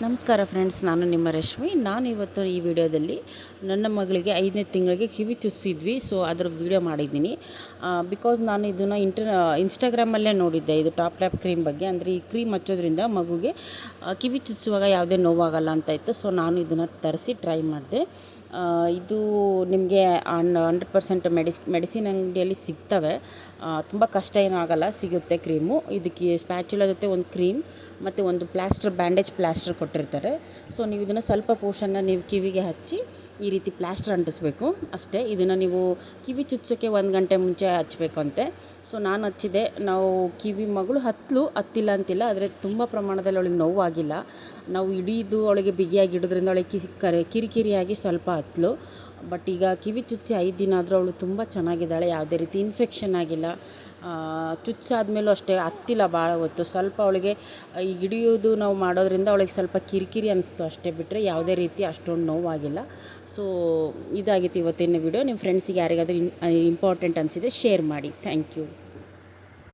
ನಮಸ್ಕಾರ ಫ್ರೆಂಡ್ಸ್, ನಾನು ನಿಮ್ಮ ರಶ್ಮಿ. ನಾನು ಇವತ್ತು ಈ ವಿಡಿಯೋದಲ್ಲಿ ನನ್ನ ಮಗಳಿಗೆ 5ನೇ ತಿಂಗಳಿಗೆ ಕಿವಿ ಚುಚ್ಚಿದ್ವಿ. ಸೊ ಅದರ ವಿಡಿಯೋ ಮಾಡಿದ್ದೀನಿ. ಬಿಕಾಸ್ ನಾನು ಇದನ್ನು ಇನ್ಸ್ಟಾಗ್ರಾಮಲ್ಲೇ ನೋಡಿದ್ದೆ, ಇದು ಟಾಪ್ ಲ್ಯಾಪ್ ಕ್ರೀಮ್ ಬಗ್ಗೆ. ಅಂದರೆ ಈ ಕ್ರೀಮ್ ಹಚ್ಚೋದ್ರಿಂದ ಮಗುಗೆ ಕಿವಿ ಚುಚ್ಚುವಾಗ ಯಾವುದೇ ನೋವಾಗಲ್ಲ ಅಂತ ಇತ್ತು. ಸೊ ನಾನು ಇದನ್ನು ತರಿಸಿ ಟ್ರೈ ಮಾಡಿದೆ. ಇದು ನಿಮಗೆ 100% ಮೆಡಿಸಿನ್ ಅಂಗಡಿಯಲ್ಲಿ ಸಿಗ್ತವೆ. ತುಂಬ ಕಷ್ಟ ಏನೂ ಆಗೋಲ್ಲ, ಸಿಗುತ್ತೆ ಕ್ರೀಮು. ಇದಕ್ಕೆ ಸ್ಪ್ಯಾಚುಲಾ ಜೊತೆ ಒಂದು ಕ್ರೀಮ್ ಮತ್ತು ಒಂದು ಬ್ಯಾಂಡೇಜ್ ಪ್ಲಾಸ್ಟರ್ ಕೊಟ್ಟಿರ್ತಾರೆ. ಸೊ ನೀವು ಇದನ್ನು ಸ್ವಲ್ಪ ಪೋರ್ಷನ್ನ ನೀವು ಕಿವಿಗೆ ಹಚ್ಚಿ ಈ ರೀತಿ ಪ್ಲಾಸ್ಟರ್ ಅಂಟಿಸ್ಬೇಕು ಅಷ್ಟೇ. ಇದನ್ನು ನೀವು ಕಿವಿ ಚುಚ್ಚೋಕ್ಕೆ 1 ಗಂಟೆ ಮುಂಚೆ ಹಚ್ಚಬೇಕು ಅಂತೆ. ಸೊ ನಾನು ಹಚ್ಚಿದೆ. ನಾವು ಮಗಳು ಹತ್ತಿಲ್ಲ ಅಂತಿಲ್ಲ, ಆದರೆ ತುಂಬ ಪ್ರಮಾಣದಲ್ಲಿ ಅವಳಿಗೆ ನೋವಾಗಿಲ್ಲ. ನಾವು ಇಡೀದು ಅವಳಿಗೆ ಬಿಗಿಯಾಗಿ ಇಡೋದ್ರಿಂದ ಅವಳಿಗೆ ಕಿರಿಕಿರಿಯಾಗಿ ಸ್ವಲ್ಪ ಹತ್ತಲು. ಬಟ್ ಈಗ ಕಿವಿ ಚುಚ್ಚಿ 5 ದಿನ ಆದರೂ ಅವಳು ತುಂಬ ಚೆನ್ನಾಗಿದ್ದಾಳೆ, ಯಾವುದೇ ರೀತಿ ಇನ್ಫೆಕ್ಷನ್ ಆಗಿಲ್ಲ. ಚುಚ್ಚಾದ್ಮೇಲೂ ಅಷ್ಟೇ ಹತ್ತಿಲ್ಲ ಭಾಳ ಹೊತ್ತು. ಸ್ವಲ್ಪ ಅವಳಿಗೆ ಈ ಹಿಡಿಯೋದು ನಾವು ಮಾಡೋದ್ರಿಂದ ಅವಳಿಗೆ ಸ್ವಲ್ಪ ಕಿರಿಕಿರಿ ಅನಿಸ್ತು ಅಷ್ಟೇ, ಬಿಟ್ಟರೆ ಯಾವುದೇ ರೀತಿ ಅಷ್ಟೊಂದು ನೋವಾಗಿಲ್ಲ. ಸೊ ಇದಾಗಿತ್ತು ಇವತ್ತಿನ ವಿಡಿಯೋ. ನಿಮ್ಮ ಫ್ರೆಂಡ್ಸಿಗೆ ಯಾರಿಗಾದರೂ ಇಂಪಾರ್ಟೆಂಟ್ ಅನಿಸಿದರೆ ಶೇರ್ ಮಾಡಿ. Thank you.